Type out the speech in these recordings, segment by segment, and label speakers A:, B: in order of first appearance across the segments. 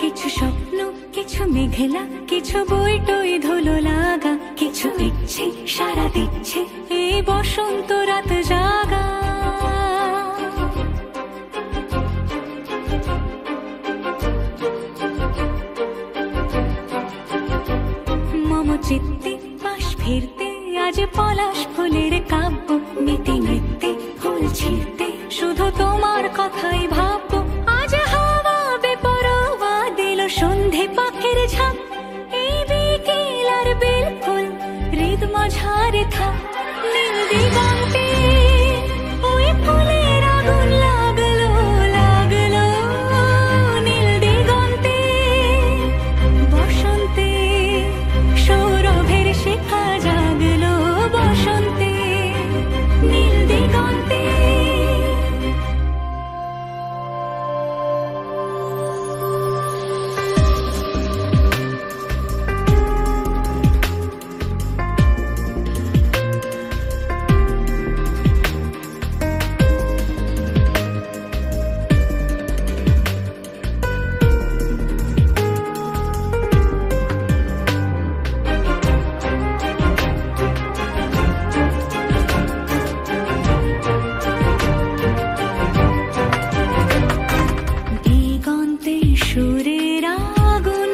A: কিছু স্বপ্ন, কিছু মেঘলা, কিছু বই টই ধুলো লাগা, কিছু ইচ্ছে সারা দিচ্ছে এই বসন্ত রাত জাগা। মম চিত্তে পাশ ফিরতে আজ পলাশ ফুলের কাব্য, মেতে নৃত্যে ফুল ছিঁড়তে শুধু তোমার কথাই ভাববো। আজ হাওয়া বেপরোয়া দিল সন্ধে পাখির ঝাঁক, এই বিকেল আর বেলফুল হৃদ মাঝারে থাক। নীল দিগন্তে ওই ফুলের আগুন লাগলো লাগলো, নীল দিগন্তে বসন্তে সৌরভের শিখা জাগলো, বসন্তে নীল দিগন্তে। সুরের আগুন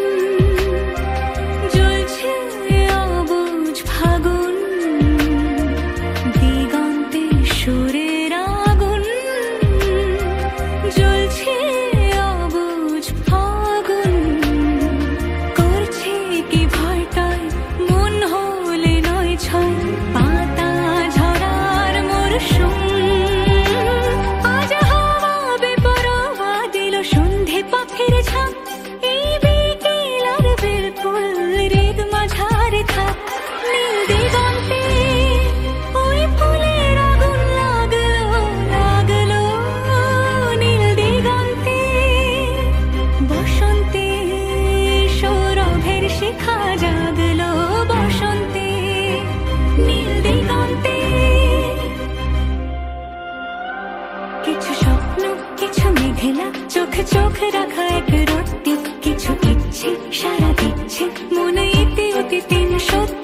A: জ্বলছে অবুঝ ফাগুন, দিগন্তে সুরের আগুন জ্বলছে অবুঝ ফাগুন। করছে কি ভয়টায় মন হলে নয় ছয়, পাতা ঝরার মরশুম। আজ হাওয়া বেপরোয়া দিল সন্ধে পাখির ঝাঁক, এই বিকেল আর বেলফুল হৃদ মাঝারে থাক। নীল দিগন্তে ওই ফুলের আগুন লাগলো লাগলো, নীল দিগন্তে বসন্তে সৌরভের শিখা জাগলো, বসন্তে নীল দিগন্তে। কিছু স্বপ্ন, কিছু মেঘলা, চোখ চোখ রাখা এক রত্তি, কিছু ইচ্ছে সারা দিচ্ছে মনে ইতি অতি তিন সত্য।